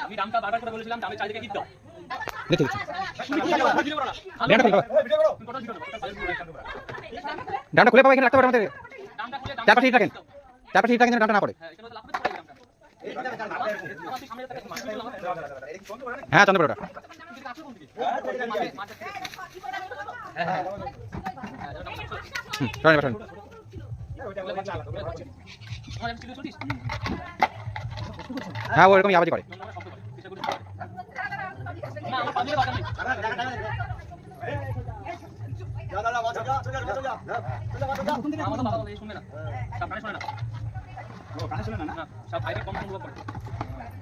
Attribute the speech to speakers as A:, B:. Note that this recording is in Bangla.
A: আমি দামটা বারবার করে বলেছিলাম দামে চারিদিকে গিয়ে দাও।
B: ডানটা খুলে পাবো এখানে রাখতে পারো আমাদের চারপাশে হিট রাখেন চারপাশে হিট রাখেন ডানটা না পড়ে হ্যাঁ চন্দ্রপুরটা হ্যাঁ ওরকমই আওয়াজই করে
A: শুনবে না সব কানে শোনে না সব ভাইকে কম অনুভব করে